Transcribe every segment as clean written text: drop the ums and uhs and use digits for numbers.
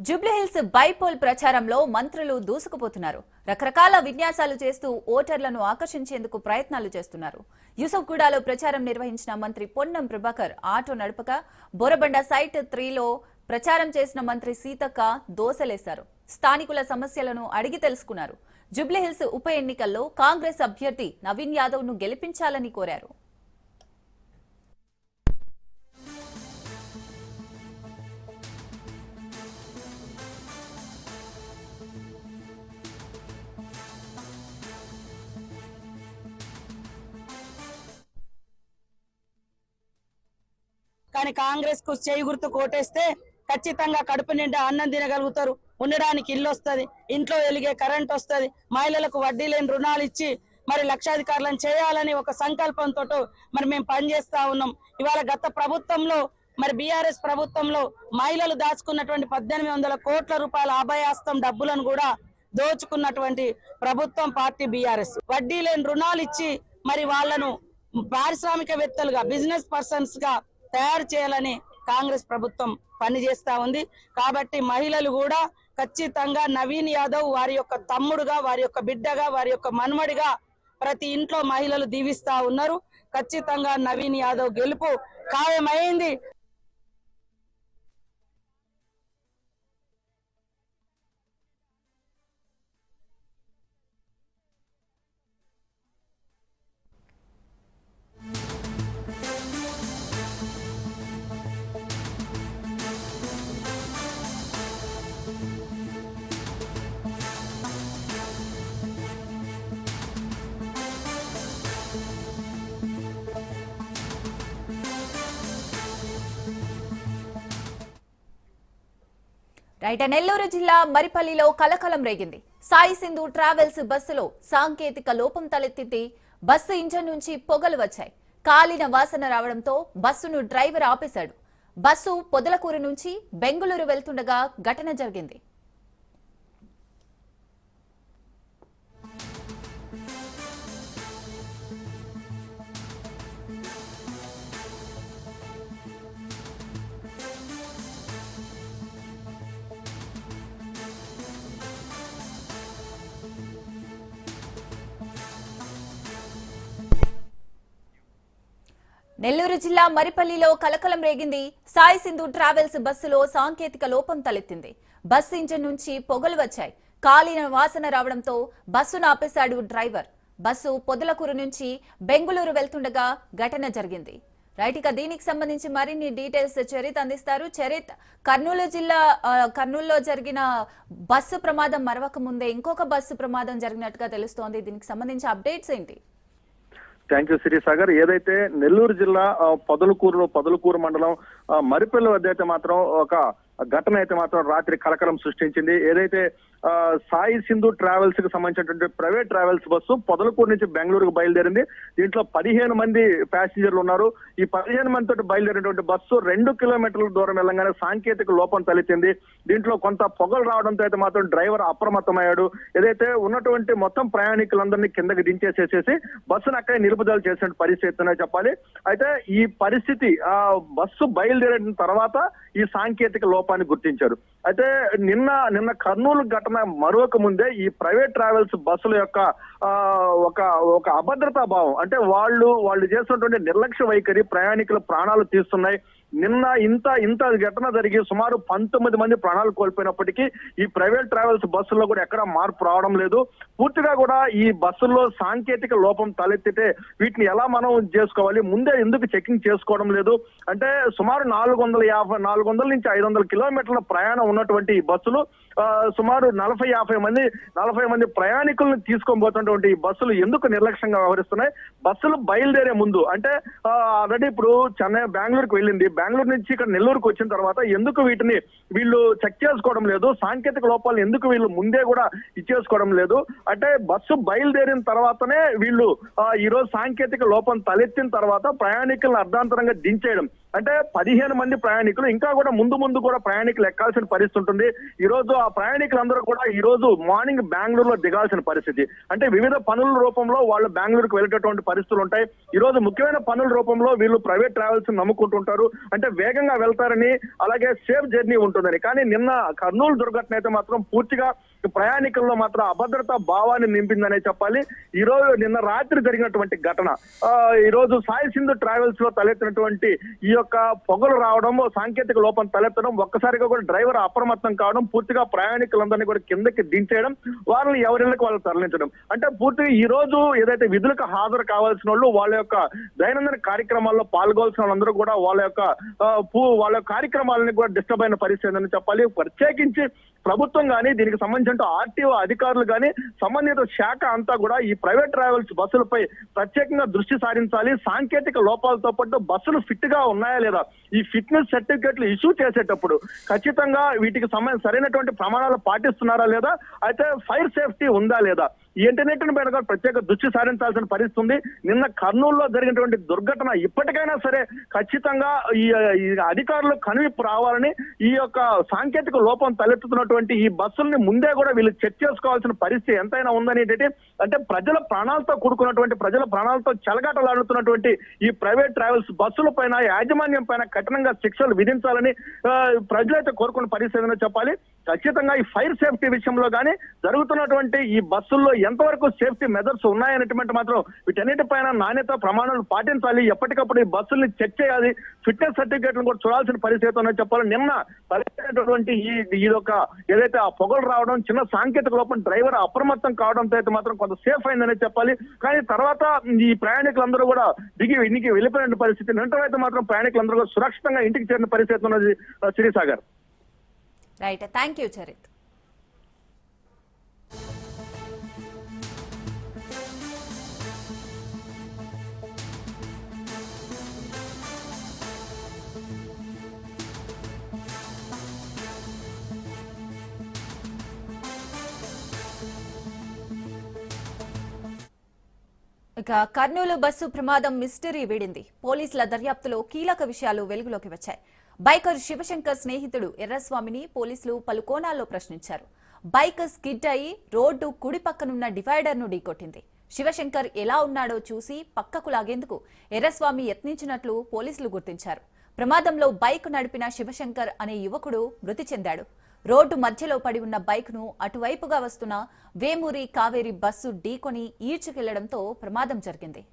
Jubilee Hills bypoll ప్రచారంలో మంత్రులు దూసుకుపోతున్నారు. రకరకాల విన్యాసాలు చేస్తూ ఓటర్లను ఆకర్షించేందుకు ప్రయత్నాలు చేస్తున్నారు. యూసఫ్గూడలో ప్రచారం నిర్వహించిన మంత్రి పొన్నం ప్రభాకర్ ఆటో నడపక బోరబండ సైట్ 3లో ప్రచారం చేసిన మంత్రి సీతక్క దోసలేశారు. స్థానికుల సమస్యలను అడిగి తెలుసుకున్నారు. జూబ్లీహిల్స్ ఉప ఎన్నికల్లో కాంగ్రెస్ అభ్యర్థి నవీన్ యాదవ్ ను గెలిపించాలని కోరారు. కానీ కాంగ్రెస్ కు చేయి గుర్తు కోటేస్తే ఖచ్చితంగా కడుపు నిండా అన్నం తినగలుగుతారు, ఉండడానికి ఇల్లు వస్తుంది, ఇంట్లో వెలిగే కరెంట్ వస్తుంది, మహిళలకు వడ్డీ లేని రుణాలు ఇచ్చి మరి లక్షాధికారులను చేయాలని ఒక సంకల్పంతో మరి మేము పనిచేస్తా ఉన్నాం. ఇవాళ గత ప్రభుత్వంలో మరి బీఆర్ఎస్ ప్రభుత్వంలో మహిళలు దాచుకున్నటువంటి 1800 కోట్ల రూపాయల అభయాస్తం డబ్బులను కూడా దోచుకున్నటువంటి ప్రభుత్వం పార్టీ బీఆర్ఎస్. వడ్డీ లేని రుణాలు ఇచ్చి మరి వాళ్లను పారిశ్రామికవేత్తలుగా, బిజినెస్ పర్సన్స్ గా తయారు చేయాలని కాంగ్రెస్ ప్రభుత్వం పనిచేస్తా ఉంది. కాబట్టి మహిళలు కూడా ఖచ్చితంగా నవీన్ యాదవ్ వారి యొక్క తమ్ముడుగా, వారి యొక్క బిడ్డగా, వారి యొక్క మనుమడిగా ప్రతి ఇంట్లో మహిళలు దీవిస్తా ఉన్నారు. ఖచ్చితంగా నవీన్ యాదవ్ గెలుపు ఖాయమైంది. నెల్లూరు జిల్లా మరిపల్లిలో కలకలం రేగింది. సాయి సింధు ట్రావెల్స్ బస్సులో సాంకేతిక లోపం తలెత్తింది. బస్సు ఇంజన్ నుంచి పొగలు వచ్చాయి. కాలిన వాసన రావడంతో బస్సును డ్రైవర్ ఆపేశాడు. బస్సు పొదలకూరు నుంచి బెంగళూరు వెళ్తుండగా ఘటన జరిగింది. నెల్లూరు జిల్లా మరిపల్లిలో కలకలం రేగింది. సాయి సింధు ట్రావెల్స్ బస్సులో సాంకేతిక లోపం తలెత్తింది. బస్సు ఇంజన్ నుంచి పొగలు వచ్చాయి. కాలిన వాసన రావడంతో బస్సును ఆపేశాడు డ్రైవర్. బస్సు పొదలకూరు నుంచి బెంగళూరు వెళ్తుండగా ఘటన జరిగింది. రైట్, దీనికి సంబంధించి మరిన్ని డీటెయిల్స్ చరిత్ అందిస్తారు. చరిత్, కర్నూలులో జరిగిన బస్సు ప్రమాదం మరవక ముందే ఇంకొక బస్సు ప్రమాదం జరిగినట్టుగా తెలుస్తోంది. దీనికి సంబంధించి అప్డేట్స్ ఏంటి? Thank you Srisagar. ఏదైతే నెల్లూరు జిల్లా పొదలకూరు మండలం మరిపల్లి వద్ద అయితే మాత్రం ఒక ఘటన అయితే మాత్రం రాత్రి కలకలం సృష్టించింది. ఏదైతే సాయి సింధు ట్రావెల్స్ కి సంబంధించినటువంటి ప్రైవేట్ ట్రావెల్స్ బస్సు పొదలకూరు నుంచి బెంగళూరుకు బయలుదేరింది. దీంట్లో 15 మంది ప్యాసింజర్లు ఉన్నారు. ఈ 15 మందితో బయలుదేరినటువంటి బస్సు 2 కిలోమీటర్ల దూరం వెళ్ళగానే సాంకేతిక లోపం తలెత్తింది. దీంట్లో కొంత పొగలు రావడంతో అయితే మాత్రం డ్రైవర్ అప్రమత్తమయ్యాడు. ఏదైతే ఉన్నటువంటి మొత్తం ప్రయాణికులందరినీ కిందకి దించేసేసి బస్సును అక్కడే నిలుపుదల చేసిన పరిస్థితి చెప్పాలి. అయితే ఈ పరిస్థితి బస్సు బయలుదేరిన తర్వాత ఈ సాంకేతిక లోపాన్ని గుర్తించారు. అయితే నిన్న కర్నూలు ఘటన మరొక ముందే ఈ ప్రైవేట్ ట్రావెల్స్ బస్సుల యొక్క ఒక అభద్రతా భావం, అంటే వాళ్ళు చేస్తున్నటువంటి నిర్లక్ష్య వైఖరి ప్రయాణికుల ప్రాణాలు తీస్తున్నాయి. నిన్న ఇంత ఘటన జరిగి సుమారు 19 మంది ప్రాణాలు కోల్పోయినప్పటికీ ఈ ప్రైవేట్ ట్రావెల్స్ బస్సుల్లో కూడా ఎక్కడా మార్పు రావడం లేదు. పూర్తిగా కూడా ఈ బస్సుల్లో సాంకేతిక లోపం తలెత్తితే వీటిని ఎలా మనం చేసుకోవాలి, ముందే ఎందుకు చెకింగ్ చేసుకోవడం లేదు అంటే సుమారు 400 నుంచి 500 కిలోమీటర్ల ప్రయాణం ఉన్నటువంటి ఈ బస్సులు సుమారు 40 మంది ప్రయాణికులను తీసుకొని పోతున్నటువంటి ఈ బస్సులు ఎందుకు నిర్లక్ష్యంగా వ్యవహరిస్తున్నాయి? బస్సులు బయలుదేరే ముందు అంటే ఆల్రెడీ ఇప్పుడు బెంగళూరుకు వెళ్ళింది, బెంగళూరు నుంచి ఇక్కడ నెల్లూరుకు వచ్చిన తర్వాత ఎందుకు వీళ్ళు చెక్ చేసుకోవడం లేదు? సాంకేతిక లోపాలను ఎందుకు వీళ్ళు ముందే కూడా ఇచ్చేసుకోవడం లేదు? అంటే బస్సు బయలుదేరిన తర్వాతనే వీళ్ళు ఈ రోజు సాంకేతిక లోపం తలెత్తిన తర్వాత ప్రయాణికులను అర్ధాంతరంగా దించేయడం, అంటే 15 మంది ప్రయాణికులు ఇంకా కూడా ముందు కూడా ప్రయాణికులు ఎక్కాల్సిన పరిస్థితి ఉంటుంది. ఈ రోజు ఆ ప్రయాణికులందరూ కూడా ఈ రోజు మార్నింగ్ బెంగళూరులో దిగాల్సిన పరిస్థితి. అంటే వివిధ పనుల రూపంలో వాళ్ళు బెంగళూరుకు వెళ్ళేటటువంటి పరిస్థితులు ఉంటాయి. ఈ రోజు ముఖ్యమైన పనుల రూపంలో వీళ్ళు ప్రైవేట్ ట్రావెల్స్ నమ్ముకుంటుంటారు. అంటే వేగంగా వెళ్తారని, అలాగే సేఫ్ జర్నీ ఉంటుందని. కానీ నిన్న కర్నూలు దుర్ఘటన అయితే మాత్రం పూర్తిగా ప్రయాణికుల్లో మాత్రం అభద్రతా భావాన్ని నింపిందనే చెప్పాలి. ఈ రోజు నిన్న రాత్రి జరిగినటువంటి ఘటన, ఈ రోజు సాయి సింధు ట్రావెల్స్ లో తలెత్తినటువంటి ఈ యొక్క పొగలు రావడం, సాంకేతిక లోపం తలెత్తడం, ఒక్కసారిగా కూడా డ్రైవర్ అప్రమత్తం కావడం, పూర్తిగా ప్రయాణికులందరినీ కూడా కిందకి దించేయడం, వాళ్ళని ఎవరిళ్ళకి వాళ్ళు తరలించడం. అంటే పూర్తిగా ఈ రోజు ఏదైతే విధులకు హాజరు కావాల్సిన వాళ్ళు వాళ్ళ యొక్క దైనందిన కార్యక్రమాల్లో పాల్గొవాల్సిన వాళ్ళందరూ కూడా వాళ్ళ యొక్క కార్యక్రమాలని కూడా డిస్టర్బ్ అయిన పరిస్థితి అని చెప్పాలి. ప్రత్యేకించి ప్రభుత్వం కానీ, దీనికి సంబంధించిన ఆర్టీఓ అధికారులు కానీ, సంబంధిత శాఖ అంతా కూడా ఈ ప్రైవేట్ ట్రావెల్స్ బస్సులపై ప్రత్యేకంగా దృష్టి సారించాలి. సాంకేతిక లోపాలతో పాటు బస్సులు ఫిట్ గా ఉన్నాయా లేదా, ఈ ఫిట్నెస్ సర్టిఫికెట్లు ఇష్యూ చేసేటప్పుడు ఖచ్చితంగా వీటికి సరైనటువంటి ప్రమాణాలు పాటిస్తున్నారా లేదా, అయితే ఫైర్ సేఫ్టీ ఉందా లేదా, ఈ ఇంటర్నెట్ పైన కూడా ప్రత్యేక దృష్టి సారించాల్సిన పరిస్థితి ఉంది. నిన్న కర్నూలులో జరిగినటువంటి దుర్ఘటన ఇప్పటికైనా సరే ఖచ్చితంగా ఈ అధికారులు కనువిప్పు రావాలని, ఈ యొక్క సాంకేతిక లోపం తలెత్తుతున్నటువంటి ఈ బస్సుల్ని ముందే కూడా వీళ్ళు చెక్ చేసుకోవాల్సిన పరిస్థితి ఎంతైనా ఉందనేది. అంటే ప్రజల ప్రాణాలతో కూడుకున్నటువంటి, ప్రజల ప్రాణాలతో చెలగాటలాడుతున్నటువంటి ఈ ప్రైవేట్ ట్రావెల్స్ బస్సుల పైన, యాజమాన్యం పైన కఠినంగా శిక్షలు విధించాలని ప్రజలైతే కోరుకున్న పరిస్థితి చెప్పాలి. ఖచ్చితంగా ఈ ఫైర్ సేఫ్టీ విషయంలో కానీ, జరుగుతున్నటువంటి ఈ బస్సుల్లో ఎంతవరకు సేఫ్టీ మెజర్స్ ఉన్నాయనేటువంటి మాత్రం వీటన్నిటిపైన నాణ్యత ప్రమాణాలు పాటించాలి. ఎప్పటికప్పుడు ఈ బస్సుల్ని చెక్ చేయాలి. ఫిట్నెస్ సర్టిఫికేట్లను కూడా చూడాల్సిన పరిస్థితి ఉందని చెప్పాలి. నిన్న తలెత్తినటువంటి ఇదొక ఏదైతే ఆ పొగలు రావడం, చిన్న సాంకేతిక లోపం, డ్రైవర్ అప్రమత్తం కావడంతో అయితే మాత్రం కొంత సేఫ్ అయిందని చెప్పాలి. కానీ తర్వాత ఈ ప్రయాణికులందరూ కూడా ఇంటికి వెళ్ళిపోయిన పరిస్థితి. వెంటనే అయితే మాత్రం ప్రయాణికులందరూ కూడా సురక్షితంగా ఇంటికి చేరిన పరిస్థితి ఉన్నది. Srisagar. Right, thank you Charith. ఇక కర్నూలు బస్సు ప్రమాదం మిస్టరీ వీడింది. పోలీసుల దర్యాప్తులో కీలక విషయాలు వెలుగులోకి వచ్చాయి. బైకర్ శివశంకర్ స్నేహితుడు ఎర్రస్వామిని పోలీసులు పలు కోణాల్లో ప్రశ్నించారు. బైక్ స్కిడ్ అయి రోడ్డు కుడి పక్కనున్న డివైడర్ ను ఢీకొట్టింది. శివశంకర్ ఎలా ఉన్నాడో చూసి పక్కకు లాగేందుకు ఎర్రస్వామి యత్నించినట్లు పోలీసులు గుర్తించారు. ప్రమాదంలో బైక్ నడిపిన శివశంకర్ అనే యువకుడు మృతి చెందాడు. రోడ్డు మధ్యలో పడి ఉన్న బైక్ ను అటువైపుగా వస్తున్న వేమూరి కావేరి బస్సు ఢీకొని ఈడ్చుకెళ్లడంతో ప్రమాదం జరిగింది.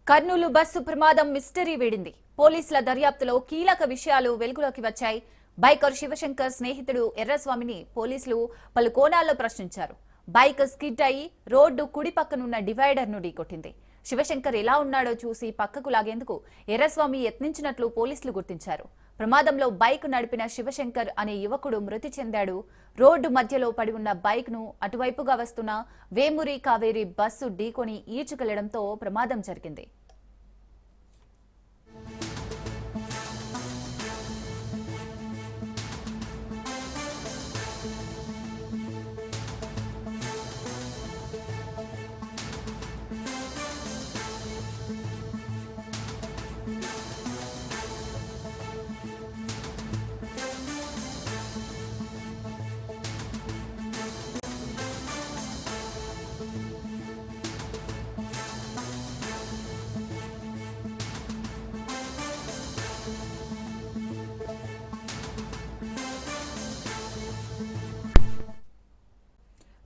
కర్నూలు బస్సు ప్రమాదం మిస్టరీ వీడింది. పోలీసుల దర్యాప్తులో కీలక విషయాలు వెలుగులోకి వచ్చాయి. బైకర్ శివశంకర్ స్నేహితుడు ఎర్రస్వామిని పోలీసులు పలు కోణాల్లో ప్రశ్నించారు. బైక్ స్కిడ్ అయి రోడ్డు కుడి పక్కనున్న డివైడర్ ను ఢీకొట్టింది. శివశంకర్ ఎలా ఉన్నాడో చూసి పక్కకు లాగేందుకు ఎర్రస్వామి యత్నించినట్లు పోలీసులు గుర్తించారు. ప్రమాదంలో బైక్ నడిపిన శివశంకర్ అనే యువకుడు మృతి చెందాడు. రోడ్డు మధ్యలో పడి ఉన్న బైక్ ను అటువైపుగా వస్తున్న వేమూరి కావేరి బస్సు ఢీకొని ఈడ్చుకెళ్లడంతో ప్రమాదం జరిగింది.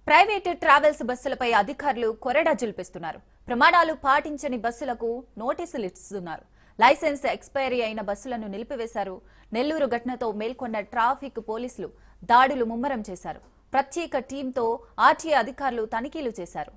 ప్రైవేటు ట్రావెల్స్ బస్సులపై అధికారులు కొరడా జుల్పిస్తున్నారు. ప్రమాణాలు పాటించని బస్సులకు నోటీసులు ఇస్తున్నారు. లైసెన్స్ ఎక్స్పైరీ అయిన బస్సులను నిలిపివేశారు. నెల్లూరు ఘటనతో మేల్కొన్న ట్రాఫిక్ పోలీసులు దాడులు ముమ్మరం చేశారు. ప్రత్యేక టీంతో ఆర్టీఏ అధికారులు తనిఖీలు చేశారు.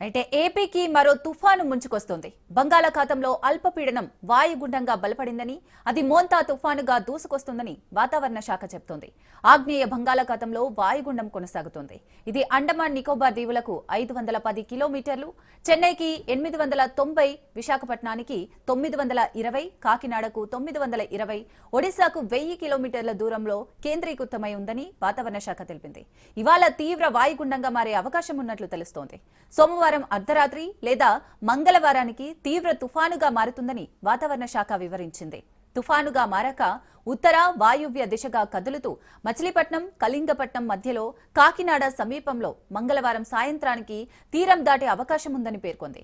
అయితే ఏపీకి మరో తుఫాను ముంచుకొస్తోంది. బంగాళాఖాతంలో అల్పపీడనం వాయుగుండంగా బలపడిందని, అది మోంతా తుఫానుగా దూసుకొస్తుందని వాతావరణ శాఖ చెబుతోంది. ఆగ్నేయ బంగాళాఖాతంలో వాయుగుండం కొనసాగుతోంది. ఇది అండమాన్ నికోబార్ దీవులకు 510 కిలోమీటర్లు, చెన్నైకి 890, విశాఖపట్నానికి 920, కాకినాడకు 920, ఒడిశాకు 1000 కిలోమీటర్ల దూరంలో కేంద్రీకృతమై ఉందని వాతావరణ శాఖ తెలిపింది. ఇవాళ తీవ్ర వాయుగుండంగా మారే అవకాశం ఉన్నట్లు తెలుస్తోంది. సోమవారం అర్ధరాత్రి లేదా మంగళవారానికి తీవ్ర తుఫానుగా మారుతుందని వాతావరణ శాఖ వివరించింది. తుఫానుగా మారాక ఉత్తర వాయువ్య దిశగా కదులుతూ మచిలీపట్నం, కళింగపట్నం మధ్యలో కాకినాడ సమీపంలో మంగళవారం సాయంత్రానికి తీరం దాటే అవకాశం ఉందని పేర్కొంది.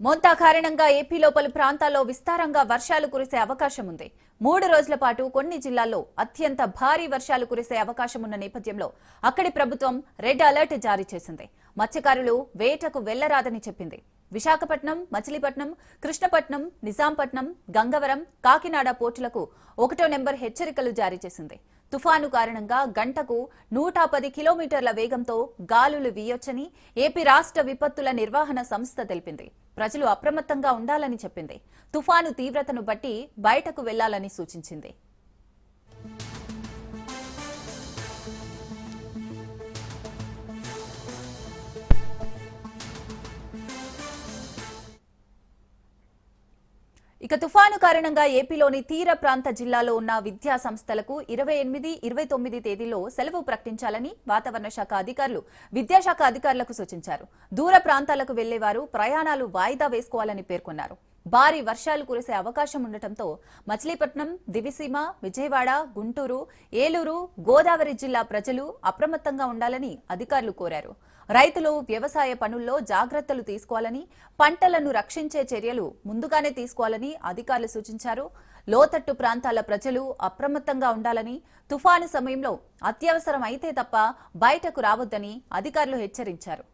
మోంతా కారణంగా ఏపీలో పలు ప్రాంతాల్లో విస్తారంగా వర్షాలు కురిసే అవకాశం ఉంది. 3 రోజుల పాటు కొన్ని జిల్లాల్లో అత్యంత భారీ వర్షాలు కురిసే అవకాశం ఉన్న నేపథ్యంలో అక్కడి ప్రభుత్వం రెడ్ అలర్ట్ జారీ చేసింది. మత్స్యకారులు వేటకు వెళ్లరాదని చెప్పింది. విశాఖపట్నం, మచిలీపట్నం, కృష్ణపట్నం, నిజాంపట్నం, గంగవరం, కాకినాడ పోర్టులకు 1వ నెంబర్ హెచ్చరికలు జారీ చేసింది. తుఫాను కారణంగా గంటకు 110 కిలోమీటర్ల వేగంతో గాలులు వీయొచ్చని ఏపీ రాష్ట్ర విపత్తుల నిర్వహణ సంస్థ తెలిపింది. ప్రజలు అప్రమత్తంగా ఉండాలని చెప్పింది. తుఫాను తీవ్రతను బట్టి బయటకు వెళ్లాలని సూచించింది. ఇక తుఫాను కారణంగా ఏపీలోని తీర ప్రాంత జిల్లాలో ఉన్న విద్యా సంస్థలకు 28, 29 తేదీల్లో సెలవు ప్రకటించాలని వాతావరణ శాఖ అధికారులు విద్యాశాఖ అధికారులకు సూచించారు. దూర ప్రాంతాలకు వెళ్లేవారు ప్రయాణాలు వాయిదా వేసుకోవాలని పేర్కొన్నారు. భారీ వర్షాలు కురిసే అవకాశం ఉండటంతో మచిలీపట్నం, దివిసీమ, విజయవాడ, గుంటూరు, ఏలూరు, గోదావరి జిల్లా ప్రజలు అప్రమత్తంగా ఉండాలని అధికారులు కోరారు. రైతులు వ్యవసాయ పనుల్లో జాగ్రత్తలు తీసుకోవాలని, పంటలను రక్షించే చర్యలు ముందుగానే తీసుకోవాలని అధికారులు సూచించారు. లోతట్టు ప్రాంతాల ప్రజలు అప్రమత్తంగా ఉండాలని, తుఫాను సమయంలో అత్యవసరం అయితే తప్ప బయటకు రావద్దని అధికారులు హెచ్చరించారు.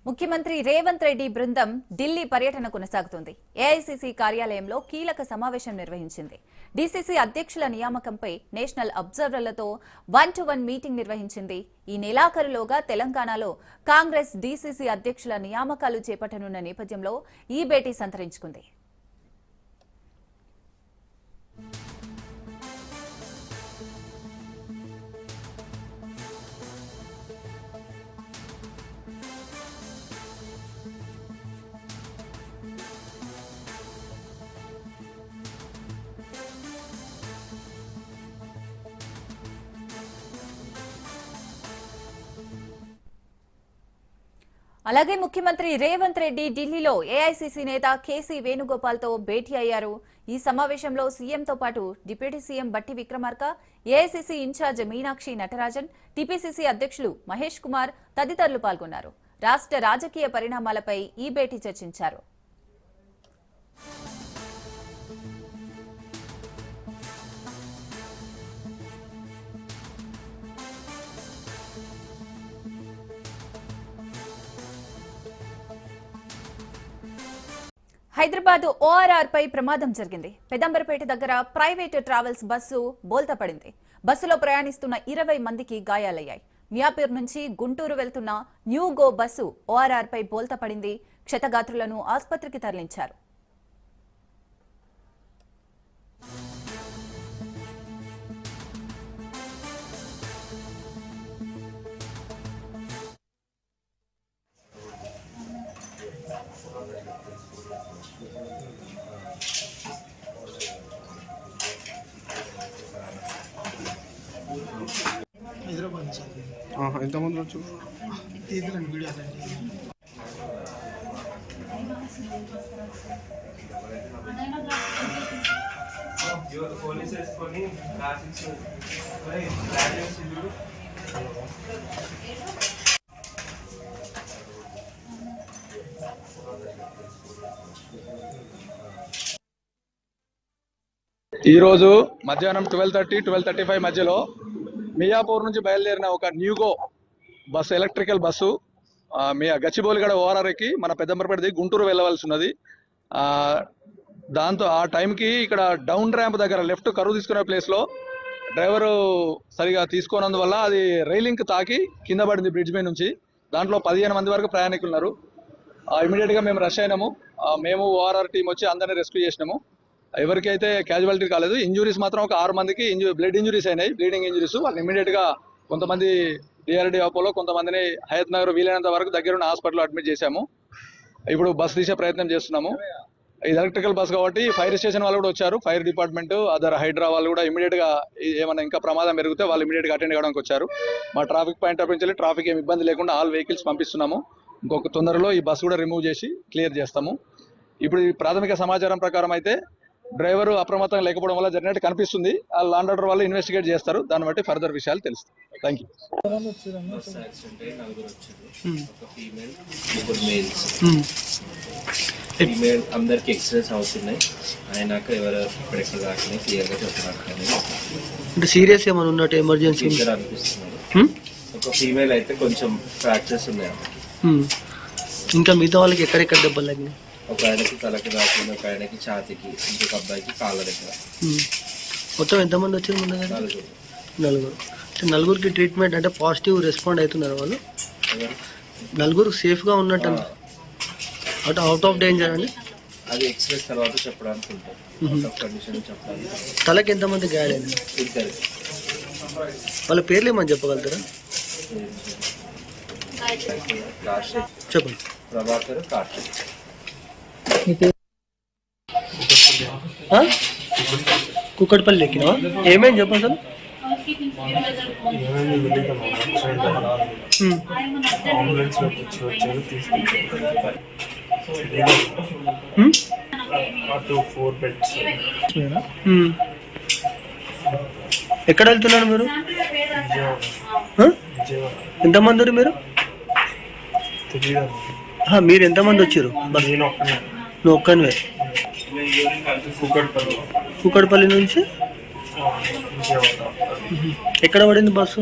ముఖ్యమంత్రి రేవంత్ రెడ్డి బృందం ఢిల్లీ పర్యటన కొనసాగుతుంది. ఏఐసీసీ కార్యాలయంలో కీలక సమావేశం నిర్వహించింది. డీసీసీ అధ్యక్షుల నియామకంపై నేషనల్ అబ్జర్వర్లతో 1-to-1 మీటింగ్ నిర్వహించింది. ఈ నెలాఖరులోగా తెలంగాణలో కాంగ్రెస్ డీసీసీ అధ్యక్షుల నియామకాలు చేపట్టనున్న నేపథ్యంలో ఈ భేటీ సంతరించుకుంది. అలాగే ముఖ్యమంత్రి రేవంత్ రెడ్డి ఢిల్లీలో ఏఐసీసీ నేత కేసీ వేణుగోపాల్తో భేటీ అయ్యారు. ఈ సమావేశంలో సీఎంతో పాటు deputy CM Bhatti Vikramarka, AICC in-charge Meenakshi Natarajan, TPCC అధ్యక్షులు మహేష్ కుమార్ తదితరులు పాల్గొన్నారు. రాష్ట్ర రాజకీయ పరిణామాలపై ఈ భేటీ చర్చించారు. హైదరాబాద్ ఓఆర్ఆర్ పై ప్రమాదం జరిగింది. పెదంబరపేట దగ్గర ప్రైవేట్ ట్రావెల్స్ బస్సు బోల్తా పడింది. బస్సులో ప్రయాణిస్తున్న 20 మందికి గాయాలయ్యాయి. మియాపూర్ నుంచి గుంటూరు వెళ్తున్న న్యూ గో బస్సు ఓఆర్ఆర్ పై బోల్తా పడింది. క్షతగాత్రులను ఆసుపత్రికి తరలించారు. ఎంతమంది వచ్చు వీడియో పోలీస్ వేసుకొని ఈరోజు మధ్యాహ్నం 12:30-12:35 మధ్యలో మియాపూర్ నుంచి బయలుదేరిన ఒక న్యూగో బస్సు, ఎలక్ట్రికల్ బస్సు గచ్చిబౌలిగడ ఓఆర్ఆర్కి మన పెద్దంబరపేట దిగి గుంటూరు వెళ్ళవలసి ఉన్నది. దాంతో ఆ టైంకి ఇక్కడ డౌన్ ర్యాంప్ దగ్గర లెఫ్ట్ కరువు తీసుకునే ప్లేస్లో డ్రైవరు సరిగా తీసుకోనందువల్ల అది రైలింగ్ తాకి కింద పడింది బ్రిడ్జ్ మీద నుంచి. దాంట్లో 15 మంది వరకు ప్రయాణికులు ఉన్నారు. ఇమీడియట్గా మేము రష్ అయినాము. మేము ఓఆర్ఆర్ టీం వచ్చి అందరినీ రెస్క్యూ చేసినాము. ఎవరికైతే క్యాజువాలిటీ కాలేదు. ఇంజురీస్ మాత్రం ఒక 6 మందికి బ్లడ్ ఇంజురీస్ అయినాయి, బ్లీడింగ్ ఇంజురీస్. వాళ్ళు ఇమీడియట్గా కొంతమంది డిఆర్డీ అపోలో, కొంతమందిని హయత్ నగర్ వీలైనంత వరకు దగ్గరున్న హాస్పిటల్లో అడ్మిట్ చేశాము. ఇప్పుడు బస్ తీసే ప్రయత్నం చేస్తున్నాము. ఇది ఎలక్ట్రికల్ బస్ కాబట్టి ఫైర్ స్టేషన్ వాళ్ళు కూడా వచ్చారు. ఫైర్ డిపార్ట్మెంట్, అదర్ హైడ్రా వాళ్ళు కూడా ఇమీడియట్గా ఏమైనా ఇంకా ప్రమాదం పెరిగితే వాళ్ళు ఇమీడియట్గా అటెండ్ కావడానికి వచ్చారు. మా ట్రాఫిక్ పాయింట్ ఆఫ్ నుంచి ట్రాఫిక్ ఏమి ఇబ్బంది లేకుండా ఆల్ వెహికల్స్ పంపిస్తున్నాము. ఇంకొక తొందరలో ఈ బస్సు కూడా రిమూవ్ చేసి క్లియర్ చేస్తాము. ఇప్పుడు ఈ ప్రాథమిక సమాచారం ప్రకారం అయితే డ్రైవర్ అప్రమత్తంగా లేకపోవడం వల్ల జరిగినట్టు కనిపిస్తుంది. ఆ లాండ్ ఆర్డర్ వాళ్ళు ఇన్వెస్టిగేట్ చేస్తారు. దాన్ని బట్టి ఫర్దర్ విషయాలు తెలుస్తాయి. Thank you. ఫీమేల్ అందరికి ఎక్స్రేస్ అవుతున్నాయి. అయినాక ఎవరు ఎక్కడెక్కడ దాకా క్లియర్గా చెప్తున్నారు. అంటే సీరియస్ ఏమైనా ఉన్నట్టు ఎమర్జెన్సీ అనిపిస్తున్నారు. ఒక ఫీమేల్ అయితే కొంచెం ఫ్రాక్చర్స్ ఉన్నాయి. ఇంకా మిగతా వాళ్ళకి ఎక్కడెక్కడ దెబ్బలు తగినాయి? ఒక ఆయనకి తలకి రాకుండా, ఒక ఆయనకి ఛాతీకి, ఇంకొక అబ్బాయికి కాళ్ళ దగ్గర. మొత్తం ఎంతమంది వచ్చారు ముందుగా? 4. నలుగురికి ట్రీట్మెంట్ అంటే పాజిటివ్ రెస్పాండ్ అవుతున్నారు వాళ్ళు? 4 సేఫ్గా ఉన్నట్టు అంటే అవుట్ ఆఫ్ డేంజర్ అండి? అది ఎక్స్రేస్ తర్వాత చెప్పడానికి ఉంటుంది. కండిషన్ చెప్పడానికి. తలకి ఎంతమంది గాయాలైంది? 2. వాళ్ళ పేర్లు ఏమని చెప్పగలుగుతారా? చెప్పండి. ప్రభాకర్, కార్తీక్. కుక్కడపల్లి ఎక్కినావా? ఏమేమి చెప్పండి సార్. ఎక్కడ వెళ్తున్నారు మీరు? ఎంతమంది మీరు? మీరు ఎంతమంది వచ్చారు? నువ్వు ఒక్కనివే? కూకట్పల్లి నుంచి ఎక్కడ పడింది బస్సు?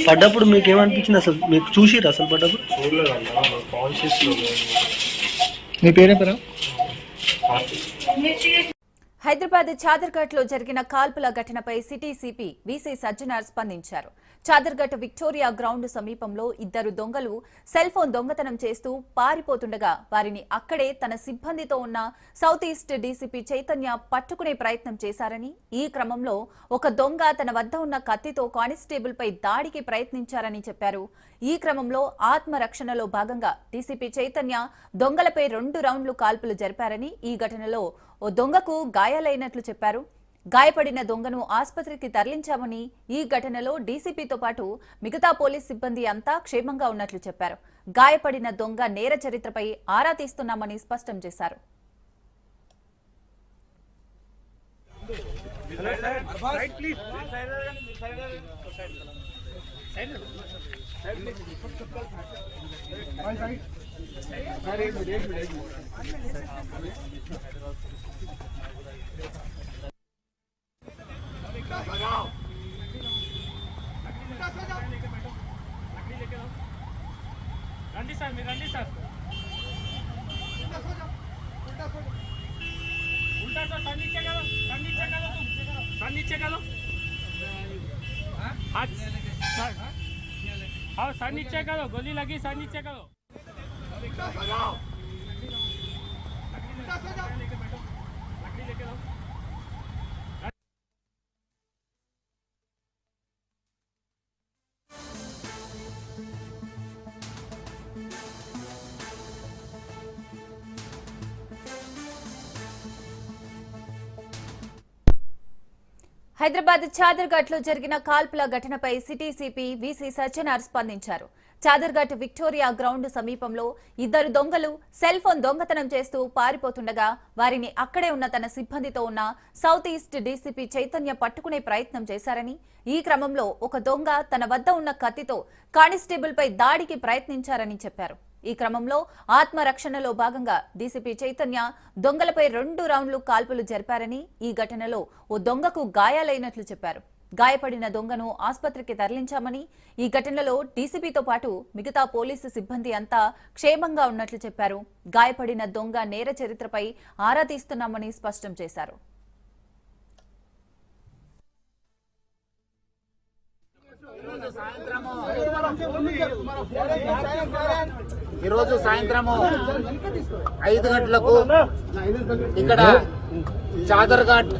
పడ్డప్పుడు మీకు ఏమనిపించింది అసలు? మీకు చూసిరా అసలు పడ్డప్పుడు? మీ పేరేం పేరు? హైదరాబాద్ చాదర్ఘట్ లో జరిగిన కాల్పుల ఘటనపై సిటీ సిపి వీసీ సజ్జనార్ స్పందించారు. చాదర్ఘట్ విక్టోరియా గ్రౌండ్ సమీపంలో ఇద్దరు దొంగలు సెల్ ఫోన్ దొంగతనం చేస్తూ పారిపోతుండగా వారిని అక్కడే తన సిబ్బందితో ఉన్న సౌత్ ఈస్ట్ డీసీపీ చైతన్య పట్టుకునే ప్రయత్నం చేశారని, ఈ క్రమంలో ఒక దొంగ తన వద్ద ఉన్న కత్తితో కానిస్టేబుల్ పై దాడికి ప్రయత్నించారని చెప్పారు. ఈ క్రమంలో ఆత్మరక్షణలో భాగంగా డీసీపీ చైతన్య దొంగలపై 2 రౌండ్లు కాల్పులు జరిపారని, ఈ ఘటనలో ఓ దొంగకు గాయాలైనట్లు చెప్పారు. గాయపడిన దొంగను ఆసుపత్రికి తరలించామని, ఈ ఘటనలో డీసీపీతో పాటు మిగతా పోలీస్ సిబ్బంది అంతా క్షేమంగా ఉన్నట్లు చెప్పారు. గాయపడిన దొంగ నేర చరిత్రపై ఆరా తీస్తున్నామని స్పష్టం చేశారు. రండి సార్, మీరు రండి సార్. उल्टा तो सर नीचे करो, सर नीचे करो, सर नीचे करो. हाथ सर, हाँ सर नीचे करो, गोली लगी, सर नीचे करो. హైదరాబాద్ చాదర్ఘట్ లో జరిగిన కాల్పుల ఘటనపై సిటీ సిపి వీసీ సజ్జనార్ స్పందించారు. చాదర్ఘట్ విక్టోరియా గ్రౌండ్ సమీపంలో ఇద్దరు దొంగలు సెల్ ఫోన్ దొంగతనం చేస్తూ పారిపోతుండగా వారిని అక్కడే ఉన్న తన సిబ్బందితో ఉన్న సౌత్ ఈస్ట్ డీసీపీ చైతన్య పట్టుకునే ప్రయత్నం చేశారని, ఈ క్రమంలో ఒక దొంగ తన వద్ద ఉన్న కత్తితో కానిస్టేబుల్ పై దాడికి ప్రయత్నించారని చెప్పారు. ఈ క్రమంలో ఆత్మరక్షణలో భాగంగా డీసీపీ చైతన్య దొంగలపై 2 రౌండ్లు కాల్పులు జరిపారని, ఈ ఘటనలో ఓ దొంగకు గాయాలైనట్లు చెప్పారు. గాయపడిన దొంగను ఆసుపత్రికి తరలించామని, ఈ ఘటనలో డీసీపీతో పాటు మిగతా పోలీసు సిబ్బంది అంతా క్షేమంగా ఉన్నట్లు చెప్పారు. గాయపడిన దొంగ నేర చరిత్రపై ఆరా తీస్తున్నామని స్పష్టం చేశారు. ఈరోజు సాయంత్రము 5 గంటలకు ఇక్కడ చాదర్ఘట్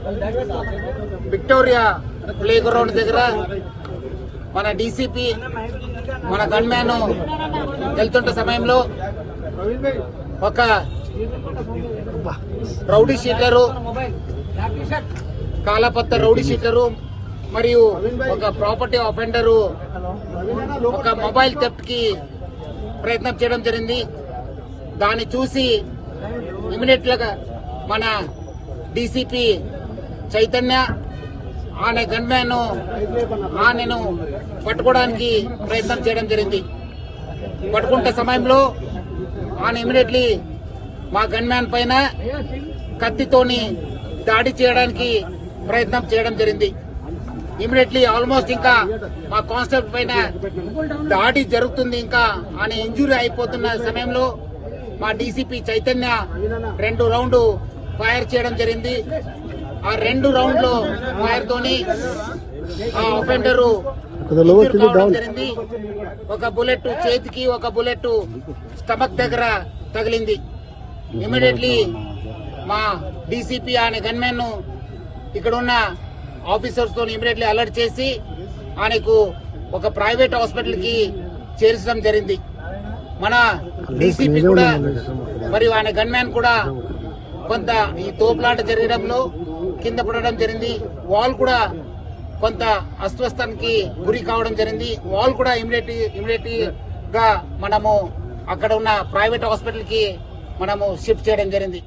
విక్టోరియా ప్లే గ్రౌండ్ దగ్గర మన డీసీపీ మన గన్మ్యాన్ వెళ్తుంటే సమయంలో ఒక రౌడీ షీటరు, కాలపత్త రౌడీ షీటరు మరియు ఒక ప్రాపర్టీ అఫెండరు ఒక మొబైల్ థెఫ్ట్ కి ప్రయత్నం చేయడం జరిగింది. దాన్ని చూసి ఇమిడియట్ గా మన డీసీపీ చైతన్య ఆమె గన్మ్యాన్ ఆమెను పట్టుకోవడానికి ప్రయత్నం చేయడం జరిగింది. పట్టుకుంటే సమయంలో ఆమె ఇమిడియట్లీ మా గన్మ్యాన్ పైన కత్తితోని దాడి చేయడానికి ప్రయత్నం చేయడం జరిగింది. ఇమిడియట్లీ ఆల్మోస్ట్ ఇంకా మా కానిస్టేబుల్ పైన దాడి జరుగుతుంది, ఇంకా ఆయన ఇంజురీ అయిపోతున్న సమయంలో మా డీసీపీ చైతన్య 2 రౌండ్ ఫైర్ చేయడం జరిగింది. ఆ 2 రౌండ్లో ఫైర్ తోని ఆ అఫెండరు జరిగింది. ఒక బుల్లెట్ చేతికి, ఒక బుల్లెట్ స్టమక్ దగ్గర తగిలింది. ఇమిడియట్లీ మా డీసీపీ ఆయన గన్మెన్ ఇక్కడ ఉన్న ఆఫీసర్స్ తో ఇమిడియట్లీ అలర్ట్ చేసి ఆయనకు ఒక ప్రైవేట్ హాస్పిటల్ కి చేర్చడం జరిగింది. మన డీసీపీ కూడా మరియు ఆయన గన్మ్యాన్ కూడా కొంత ఈ తోపులాట జరగడంలో కింద పడడం జరిగింది. వాల్ కూడా కొంత అస్వస్థానికి గురి కావడం జరిగింది. వాల్ కూడా ఇమిడియట్ గా మనము అక్కడ ఉన్న ప్రైవేట్ హాస్పిటల్ కి మనము షిఫ్ట్ చేయడం జరిగింది.